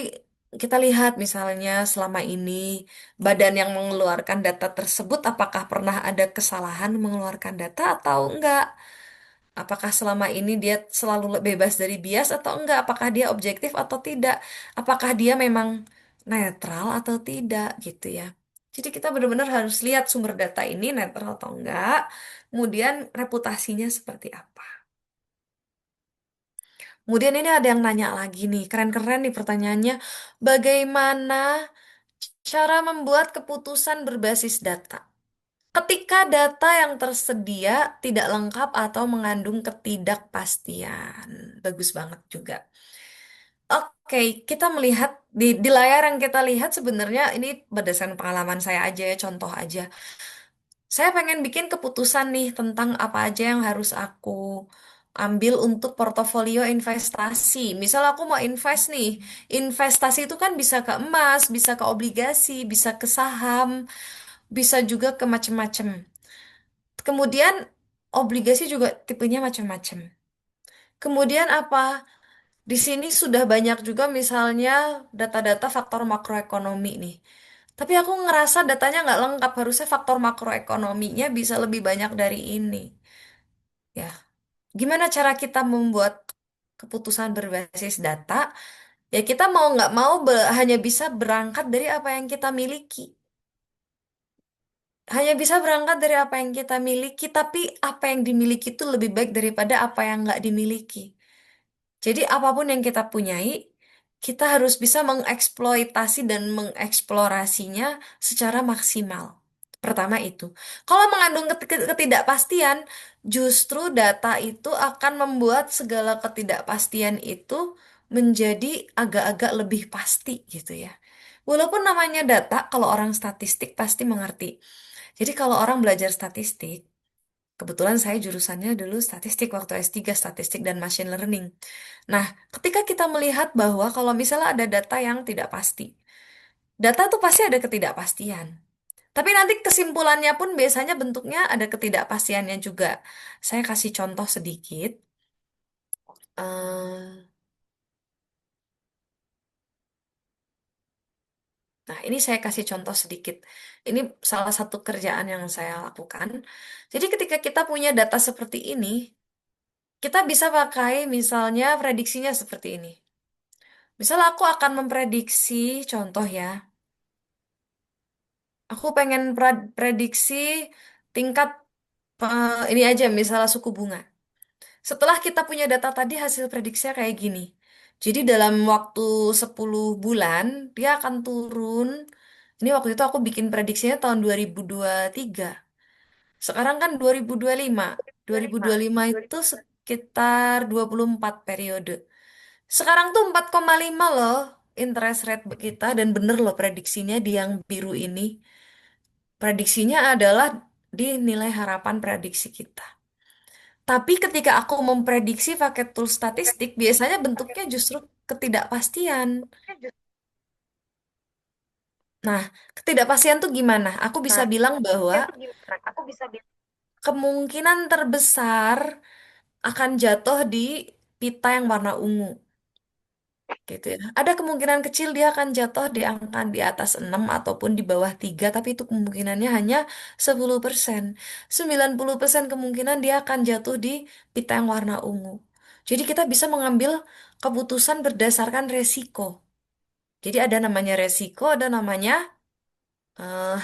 kita lihat misalnya selama ini badan yang mengeluarkan data tersebut apakah pernah ada kesalahan mengeluarkan data atau enggak. Apakah selama ini dia selalu bebas dari bias atau enggak? Apakah dia objektif atau tidak? Apakah dia memang netral atau tidak gitu ya. Jadi kita benar-benar harus lihat sumber data ini netral atau enggak. Kemudian reputasinya seperti apa. Kemudian ini ada yang nanya lagi nih, keren-keren nih pertanyaannya. Bagaimana cara membuat keputusan berbasis data? Ketika data yang tersedia tidak lengkap atau mengandung ketidakpastian. Bagus banget juga. Oke, kita melihat di layar yang kita lihat sebenarnya ini berdasarkan pengalaman saya aja ya, contoh aja. Saya pengen bikin keputusan nih tentang apa aja yang harus aku ambil untuk portofolio investasi. Misal aku mau invest nih, investasi itu kan bisa ke emas, bisa ke obligasi, bisa ke saham, bisa juga ke macam-macam. Kemudian obligasi juga tipenya macam-macam. Kemudian apa? Di sini sudah banyak juga misalnya data-data faktor makroekonomi nih. Tapi aku ngerasa datanya nggak lengkap. Harusnya faktor makroekonominya bisa lebih banyak dari ini. Ya, gimana cara kita membuat keputusan berbasis data? Ya kita mau nggak mau hanya bisa berangkat dari apa yang kita miliki. Hanya bisa berangkat dari apa yang kita miliki, tapi apa yang dimiliki itu lebih baik daripada apa yang nggak dimiliki. Jadi apapun yang kita punyai, kita harus bisa mengeksploitasi dan mengeksplorasinya secara maksimal. Pertama itu. Kalau mengandung ketidakpastian, justru data itu akan membuat segala ketidakpastian itu menjadi agak-agak lebih pasti gitu ya. Walaupun namanya data, kalau orang statistik pasti mengerti. Jadi kalau orang belajar statistik, kebetulan saya jurusannya dulu statistik waktu S3, statistik dan machine learning. Nah, ketika kita melihat bahwa kalau misalnya ada data yang tidak pasti, data tuh pasti ada ketidakpastian. Tapi nanti kesimpulannya pun biasanya bentuknya ada ketidakpastiannya juga. Saya kasih contoh sedikit. Nah, ini saya kasih contoh sedikit. Ini salah satu kerjaan yang saya lakukan. Jadi ketika kita punya data seperti ini, kita bisa pakai misalnya prediksinya seperti ini. Misal aku akan memprediksi, contoh ya, aku pengen prediksi tingkat ini aja misalnya suku bunga. Setelah kita punya data tadi hasil prediksinya kayak gini. Jadi dalam waktu 10 bulan dia akan turun. Ini waktu itu aku bikin prediksinya tahun 2023. Sekarang kan 2025. 2025 itu sekitar 24 periode. Sekarang tuh 4,5 loh interest rate kita dan bener loh prediksinya di yang biru ini. Prediksinya adalah di nilai harapan prediksi kita. Tapi ketika aku memprediksi pakai tool statistik, biasanya bentuknya justru ketidakpastian. Nah, ketidakpastian tuh gimana? Aku bisa bilang bahwa kemungkinan terbesar akan jatuh di pita yang warna ungu. Gitu ya. Ada kemungkinan kecil dia akan jatuh di angka di atas 6 ataupun di bawah 3, tapi itu kemungkinannya hanya 10%. 90% kemungkinan dia akan jatuh di pita yang warna ungu. Jadi kita bisa mengambil keputusan berdasarkan resiko. Jadi ada namanya resiko, ada namanya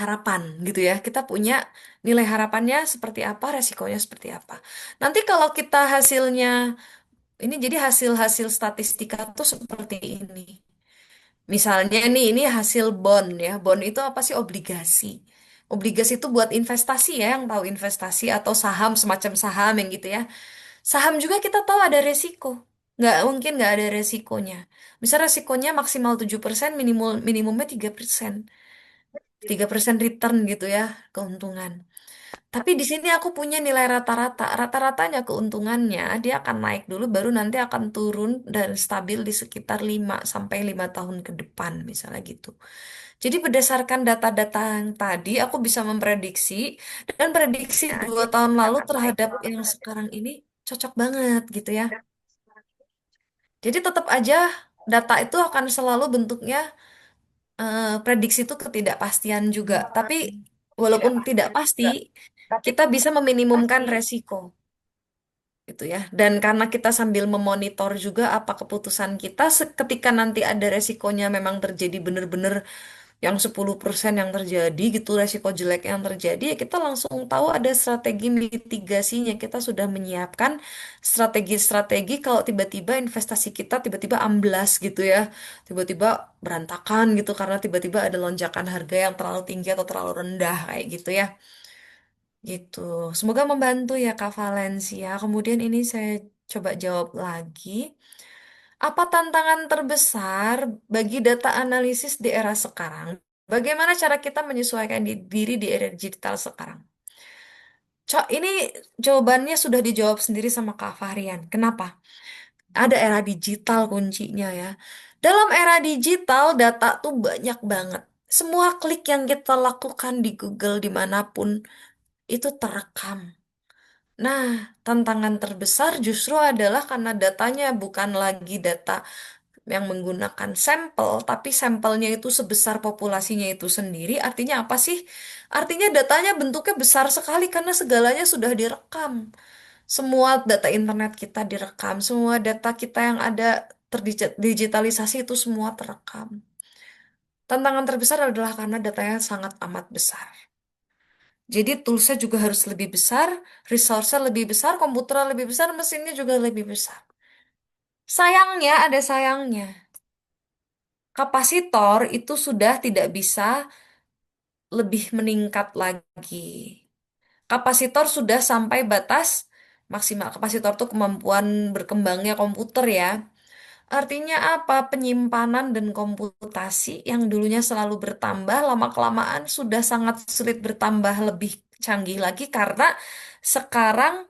harapan gitu ya. Kita punya nilai harapannya seperti apa, resikonya seperti apa. Nanti kalau kita hasilnya, ini jadi hasil-hasil statistika tuh seperti ini. Misalnya nih, ini hasil bond ya. Bond itu apa sih? Obligasi. Obligasi itu buat investasi ya, yang tahu investasi atau saham, semacam saham yang gitu ya. Saham juga kita tahu ada resiko. Nggak mungkin nggak ada resikonya. Misal resikonya maksimal 7%, minimumnya 3%. 3% return gitu ya, keuntungan. Tapi di sini aku punya nilai rata-rata. Rata-ratanya keuntungannya dia akan naik dulu baru nanti akan turun dan stabil di sekitar 5 sampai 5 tahun ke depan misalnya gitu. Jadi berdasarkan data-data yang tadi aku bisa memprediksi dan prediksi 2 tahun lalu terhadap yang sekarang ini cocok banget gitu ya. Jadi tetap aja data itu akan selalu bentuknya prediksi itu ketidakpastian juga. Tapi walaupun tidak pasti, kita bisa meminimumkan resiko gitu ya. Dan karena kita sambil memonitor juga apa keputusan kita, ketika nanti ada resikonya memang terjadi benar-benar yang 10% yang terjadi gitu, resiko jelek yang terjadi, ya kita langsung tahu ada strategi mitigasinya. Kita sudah menyiapkan strategi-strategi kalau tiba-tiba investasi kita tiba-tiba amblas gitu ya. Tiba-tiba berantakan gitu karena tiba-tiba ada lonjakan harga yang terlalu tinggi atau terlalu rendah kayak gitu ya. Gitu. Semoga membantu ya Kak Valencia. Kemudian ini saya coba jawab lagi. Apa tantangan terbesar bagi data analisis di era sekarang? Bagaimana cara kita menyesuaikan diri di era digital sekarang? Ini jawabannya sudah dijawab sendiri sama Kak Fahrian. Kenapa? Ada era digital kuncinya ya. Dalam era digital, data tuh banyak banget. Semua klik yang kita lakukan di Google dimanapun itu terekam. Nah, tantangan terbesar justru adalah karena datanya bukan lagi data yang menggunakan sampel, tapi sampelnya itu sebesar populasinya itu sendiri. Artinya apa sih? Artinya datanya bentuknya besar sekali karena segalanya sudah direkam. Semua data internet kita direkam, semua data kita yang ada terdigitalisasi itu semua terekam. Tantangan terbesar adalah karena datanya sangat amat besar. Jadi toolsnya juga harus lebih besar, resource-nya lebih besar, komputernya lebih besar, mesinnya juga lebih besar. Sayangnya, ada sayangnya. Kapasitor itu sudah tidak bisa lebih meningkat lagi. Kapasitor sudah sampai batas maksimal. Kapasitor itu kemampuan berkembangnya komputer ya. Artinya apa? Penyimpanan dan komputasi yang dulunya selalu bertambah, lama-kelamaan sudah sangat sulit bertambah lebih canggih lagi karena sekarang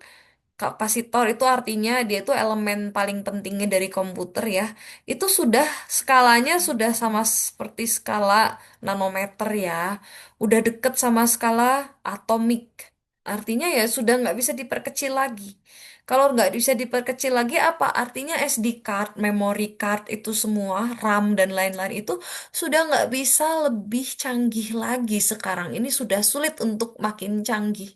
kapasitor itu artinya dia itu elemen paling pentingnya dari komputer ya. Itu sudah skalanya sudah sama seperti skala nanometer ya. Udah deket sama skala atomik. Artinya ya sudah nggak bisa diperkecil lagi. Kalau nggak bisa diperkecil lagi, apa artinya SD card, memory card itu semua, RAM dan lain-lain itu sudah nggak bisa lebih canggih lagi sekarang. Ini sudah sulit untuk makin canggih.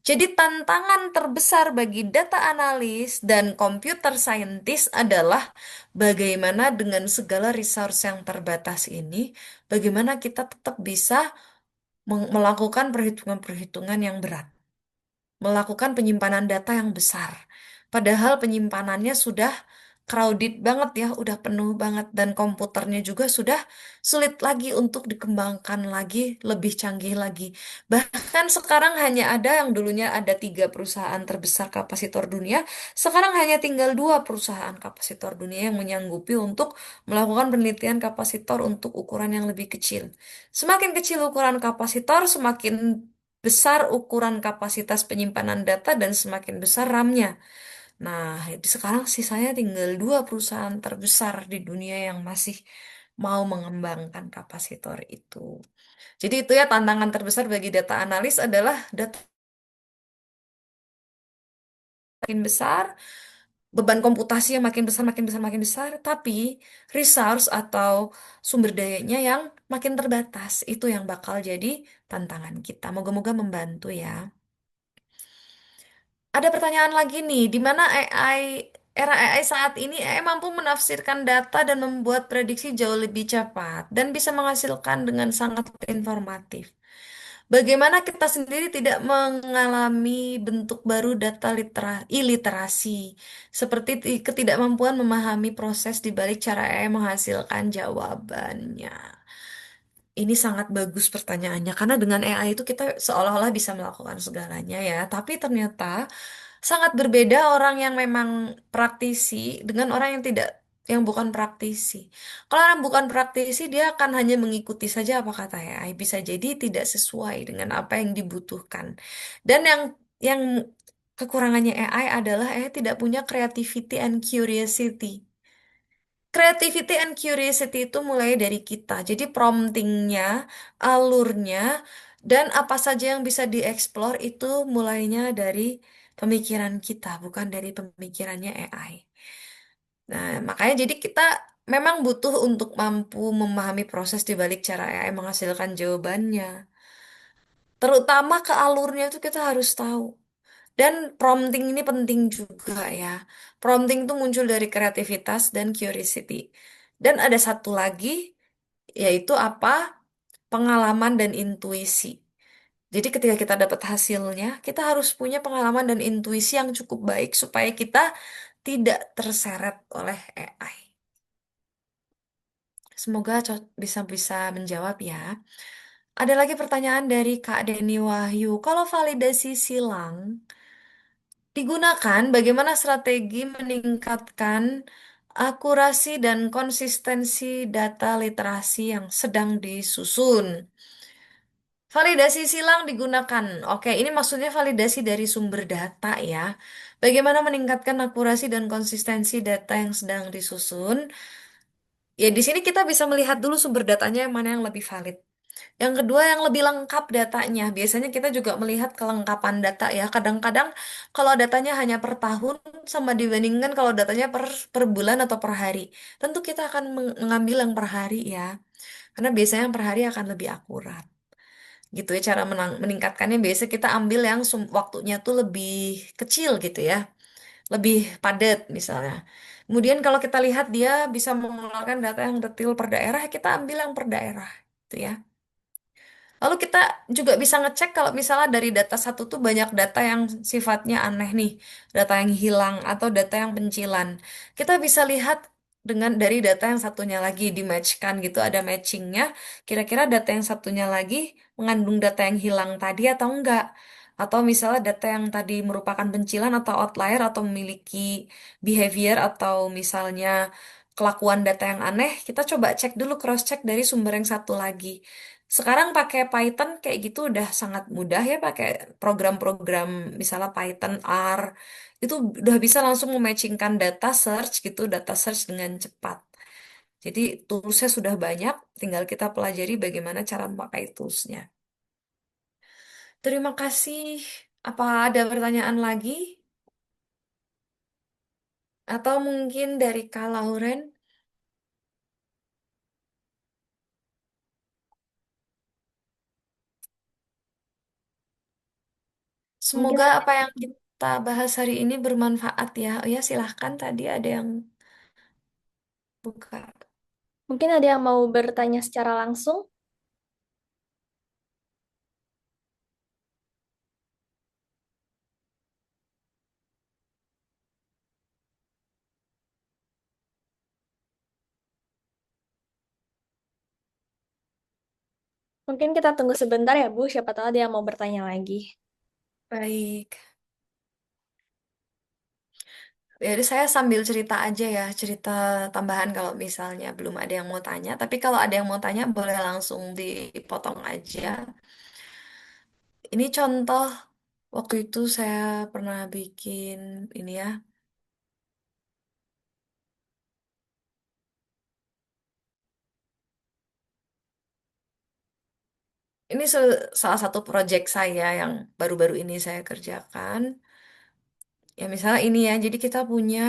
Jadi tantangan terbesar bagi data analis dan computer scientist adalah bagaimana dengan segala resource yang terbatas ini, bagaimana kita tetap bisa melakukan perhitungan-perhitungan yang berat, melakukan penyimpanan data yang besar. Padahal penyimpanannya sudah crowded banget ya, udah penuh banget dan komputernya juga sudah sulit lagi untuk dikembangkan lagi, lebih canggih lagi. Bahkan sekarang hanya ada yang dulunya ada 3 perusahaan terbesar kapasitor dunia, sekarang hanya tinggal 2 perusahaan kapasitor dunia yang menyanggupi untuk melakukan penelitian kapasitor untuk ukuran yang lebih kecil. Semakin kecil ukuran kapasitor, semakin besar ukuran kapasitas penyimpanan data dan semakin besar RAM-nya. Nah, sekarang sisanya tinggal 2 perusahaan terbesar di dunia yang masih mau mengembangkan kapasitor itu. Jadi itu ya tantangan terbesar bagi data analis adalah data makin besar, beban komputasi yang makin besar, makin besar, makin besar, tapi resource atau sumber dayanya yang makin terbatas. Itu yang bakal jadi tantangan kita. Moga-moga membantu ya. Ada pertanyaan lagi nih, di mana era AI saat ini AI mampu menafsirkan data dan membuat prediksi jauh lebih cepat dan bisa menghasilkan dengan sangat informatif. Bagaimana kita sendiri tidak mengalami bentuk baru data iliterasi, seperti ketidakmampuan memahami proses di balik cara AI menghasilkan jawabannya. Ini sangat bagus pertanyaannya, karena dengan AI itu kita seolah-olah bisa melakukan segalanya ya, tapi ternyata sangat berbeda orang yang memang praktisi dengan orang yang tidak, yang bukan praktisi. Kalau orang bukan praktisi, dia akan hanya mengikuti saja apa kata AI, bisa jadi tidak sesuai dengan apa yang dibutuhkan. Dan yang kekurangannya AI adalah AI tidak punya creativity and curiosity. Creativity and curiosity itu mulai dari kita. Jadi promptingnya, alurnya, dan apa saja yang bisa dieksplor itu mulainya dari pemikiran kita, bukan dari pemikirannya AI. Nah, makanya jadi kita memang butuh untuk mampu memahami proses di balik cara AI menghasilkan jawabannya. Terutama ke alurnya itu kita harus tahu. Dan prompting ini penting juga ya. Prompting itu muncul dari kreativitas dan curiosity. Dan ada satu lagi, yaitu apa? Pengalaman dan intuisi. Jadi ketika kita dapat hasilnya, kita harus punya pengalaman dan intuisi yang cukup baik supaya kita tidak terseret oleh AI. Semoga bisa bisa menjawab ya. Ada lagi pertanyaan dari Kak Deni Wahyu. Kalau validasi silang digunakan, bagaimana strategi meningkatkan akurasi dan konsistensi data literasi yang sedang disusun? Validasi silang digunakan. Oke, ini maksudnya validasi dari sumber data ya. Bagaimana meningkatkan akurasi dan konsistensi data yang sedang disusun? Ya, di sini kita bisa melihat dulu sumber datanya yang mana yang lebih valid. Yang kedua, yang lebih lengkap datanya. Biasanya kita juga melihat kelengkapan data ya. Kadang-kadang kalau datanya hanya per tahun sama dibandingkan kalau datanya per bulan atau per hari. Tentu kita akan mengambil yang per hari ya. Karena biasanya yang per hari akan lebih akurat. Gitu ya cara meningkatkannya. Biasa kita ambil yang waktunya tuh lebih kecil gitu ya. Lebih padat misalnya. Kemudian kalau kita lihat dia bisa mengeluarkan data yang detail per daerah, kita ambil yang per daerah. Gitu ya. Lalu kita juga bisa ngecek kalau misalnya dari data satu tuh banyak data yang sifatnya aneh nih, data yang hilang atau data yang pencilan. Kita bisa lihat dengan dari data yang satunya lagi di-matchkan gitu, ada matchingnya. Kira-kira data yang satunya lagi mengandung data yang hilang tadi atau enggak. Atau misalnya data yang tadi merupakan pencilan atau outlier atau memiliki behavior atau misalnya kelakuan data yang aneh, kita coba cek dulu cross-check dari sumber yang satu lagi. Sekarang pakai Python kayak gitu udah sangat mudah ya, pakai program-program misalnya Python R itu udah bisa langsung mematchingkan data search gitu, data search dengan cepat. Jadi toolsnya sudah banyak, tinggal kita pelajari bagaimana cara memakai toolsnya. Terima kasih. Apa ada pertanyaan lagi? Atau mungkin dari Kak Lauren. Mungkin Semoga ada, apa yang kita bahas hari ini bermanfaat ya. Oh ya, silahkan tadi ada yang buka. mungkin ada yang mau bertanya secara langsung. Mungkin kita tunggu sebentar ya, Bu. Siapa tahu ada yang mau bertanya lagi. Baik. Jadi saya sambil cerita aja ya, cerita tambahan kalau misalnya belum ada yang mau tanya. Tapi kalau ada yang mau tanya boleh langsung dipotong aja. Ini contoh waktu itu saya pernah bikin ini ya. Ini salah satu proyek saya yang baru-baru ini saya kerjakan. Ya misalnya ini ya, jadi kita punya,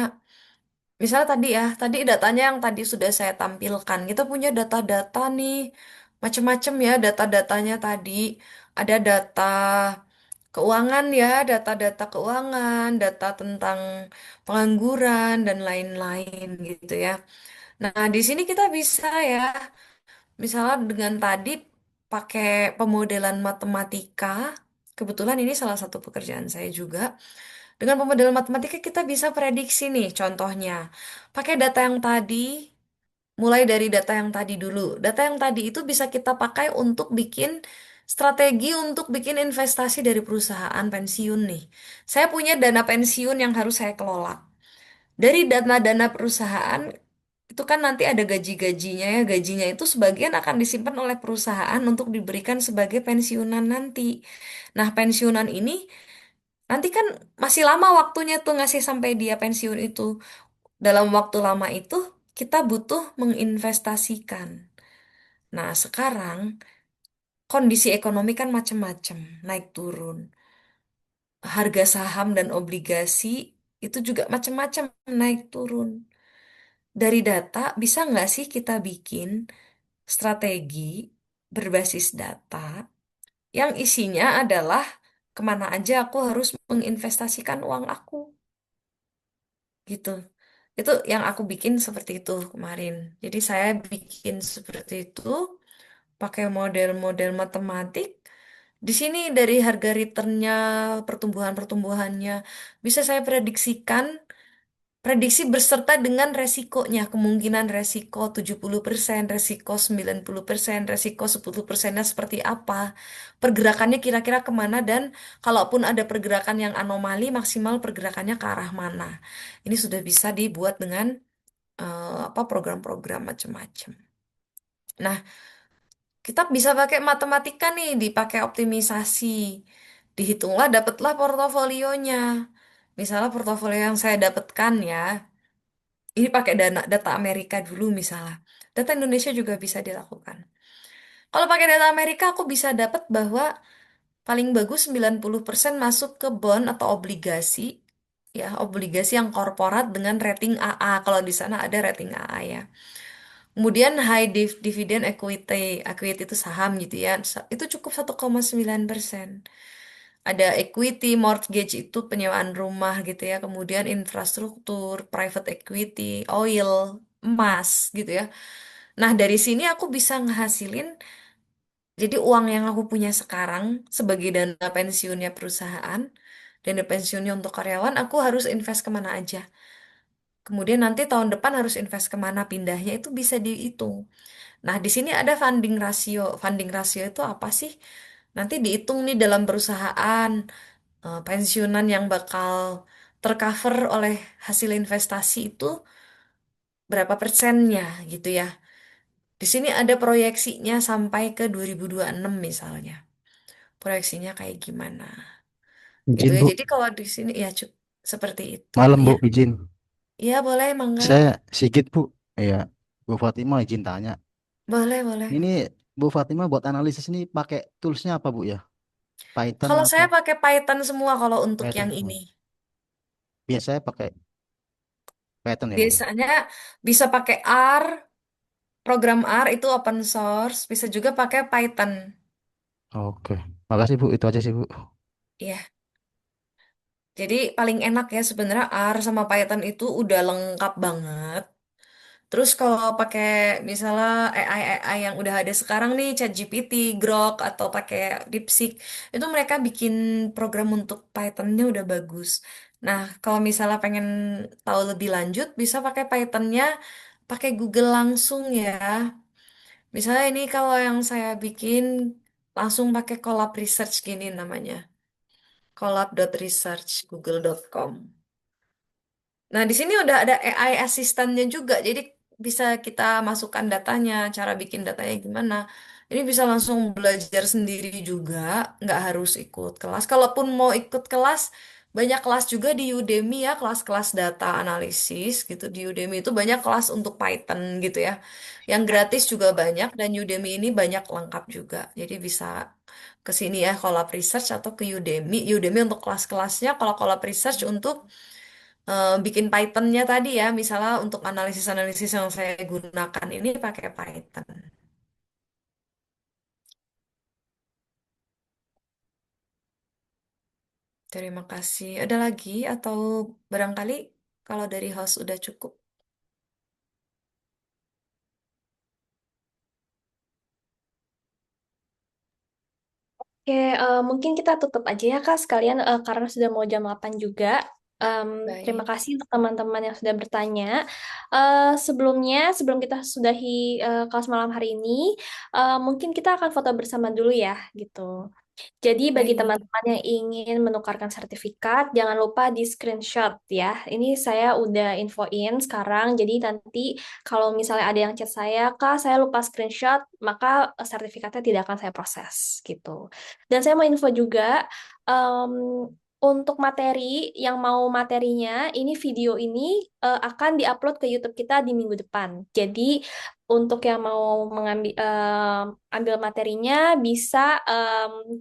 misalnya tadi ya, tadi datanya yang tadi sudah saya tampilkan. Kita punya data-data nih, macam-macam ya data-datanya tadi. Ada data keuangan ya, data-data keuangan, data tentang pengangguran dan lain-lain gitu ya. Nah, di sini kita bisa ya, misalnya dengan tadi pakai pemodelan matematika. Kebetulan ini salah satu pekerjaan saya juga. Dengan pemodelan matematika kita bisa prediksi nih, contohnya. Pakai data yang tadi, mulai dari data yang tadi dulu. Data yang tadi itu bisa kita pakai untuk bikin strategi untuk bikin investasi dari perusahaan pensiun nih. Saya punya dana pensiun yang harus saya kelola. Dari dana-dana perusahaan itu kan nanti ada gaji-gajinya ya. Gajinya itu sebagian akan disimpan oleh perusahaan untuk diberikan sebagai pensiunan nanti. Nah, pensiunan ini nanti kan masih lama waktunya tuh ngasih sampai dia pensiun itu. Dalam waktu lama itu kita butuh menginvestasikan. Nah, sekarang kondisi ekonomi kan macam-macam, naik turun. Harga saham dan obligasi itu juga macam-macam naik turun. Dari data bisa nggak sih kita bikin strategi berbasis data yang isinya adalah kemana aja aku harus menginvestasikan uang aku gitu. Itu yang aku bikin seperti itu kemarin. Jadi saya bikin seperti itu pakai model-model matematik. Di sini dari harga returnnya, pertumbuhan-pertumbuhannya bisa saya prediksikan, prediksi berserta dengan resikonya, kemungkinan resiko 70%, resiko 90%, resiko 10%-nya seperti apa, pergerakannya kira-kira kemana, dan kalaupun ada pergerakan yang anomali, maksimal pergerakannya ke arah mana. Ini sudah bisa dibuat dengan apa program-program macam-macam. Nah, kita bisa pakai matematika nih, dipakai optimisasi. Dihitunglah, dapatlah portofolionya. Misalnya portofolio yang saya dapatkan ya, ini pakai data Amerika dulu misalnya. Data Indonesia juga bisa dilakukan. Kalau pakai data Amerika, aku bisa dapat bahwa paling bagus 90% masuk ke bond atau obligasi. Ya, obligasi yang korporat dengan rating AA. Kalau di sana ada rating AA ya. Kemudian high dividend equity, equity itu saham gitu ya. Itu cukup 1,9%. Ada equity, mortgage itu penyewaan rumah gitu ya. Kemudian infrastruktur, private equity, oil, emas gitu ya. Nah, dari sini aku bisa ngehasilin, jadi uang yang aku punya sekarang sebagai dana pensiunnya perusahaan, dana pensiunnya untuk karyawan, aku harus invest kemana aja. Kemudian nanti tahun depan harus invest kemana pindahnya itu bisa dihitung. Nah, di sini ada funding rasio. Funding rasio itu apa sih? Nanti dihitung nih dalam perusahaan pensiunan yang bakal tercover oleh hasil investasi itu berapa persennya gitu ya. Di sini ada proyeksinya sampai ke 2026 misalnya. Proyeksinya kayak gimana gitu Izin ya. Bu, Jadi kalau di sini ya seperti itu malam ya. Bu, izin. Iya boleh, mangga. Saya Sigit Bu. Iya, Bu Fatima izin tanya. Boleh, boleh. Ini Bu Fatima buat analisis ini pakai toolsnya apa Bu ya? Python Kalau atau saya pakai Python semua kalau untuk Python yang semua? ini. Biasanya pakai. Python ya Bu ya. Biasanya bisa pakai R, program R itu open source, bisa juga pakai Python. Oke, makasih Bu, itu aja sih Bu. Iya. Jadi paling enak ya sebenarnya R sama Python itu udah lengkap banget. Terus kalau pakai misalnya AI yang udah ada sekarang nih, ChatGPT, Grok, atau pakai DeepSeek, itu mereka bikin program untuk Python-nya udah bagus. Nah, kalau misalnya pengen tahu lebih lanjut, bisa pakai Python-nya, pakai Google langsung ya. Misalnya ini kalau yang saya bikin, langsung pakai Colab Research gini namanya. Colab.research, google.com. Nah, di sini udah ada AI asistannya juga, jadi bisa kita masukkan datanya, cara bikin datanya gimana. Ini bisa langsung belajar sendiri juga, nggak harus ikut kelas. Kalaupun mau ikut kelas, banyak kelas juga di Udemy ya, kelas-kelas data analisis gitu. Di Udemy itu banyak kelas untuk Python gitu ya. Yang gratis juga banyak, dan Udemy ini banyak lengkap juga. Jadi bisa ke sini ya, Collab Research atau ke Udemy. Udemy untuk kelas-kelasnya, kalau Collab Research untuk bikin Python-nya tadi ya, misalnya untuk analisis-analisis yang saya gunakan ini pakai Python. Terima kasih. Ada lagi atau barangkali kalau dari host udah cukup? Oke, mungkin kita tutup aja ya Kak sekalian karena sudah mau jam 8 juga. Terima Baik, kasih untuk teman-teman yang sudah bertanya. Sebelum kita sudahi kelas malam hari ini, mungkin kita akan foto bersama dulu ya, gitu. Jadi bagi baik. teman-teman yang ingin menukarkan sertifikat, jangan lupa di screenshot ya. Ini saya udah infoin sekarang, jadi nanti kalau misalnya ada yang chat saya, Kak, saya lupa screenshot, maka sertifikatnya tidak akan saya proses gitu. Dan saya mau info juga, em, untuk materi, yang mau materinya, ini video ini akan diupload ke YouTube kita di minggu depan. Jadi untuk yang mau mengambil ambil materinya bisa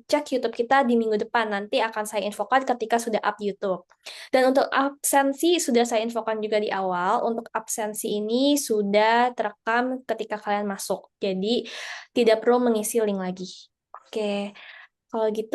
cek YouTube kita di minggu depan. Nanti akan saya infokan ketika sudah up YouTube. Dan untuk absensi sudah saya infokan juga di awal. Untuk absensi ini sudah terekam ketika kalian masuk. Jadi tidak perlu mengisi link lagi. Oke, kalau gitu.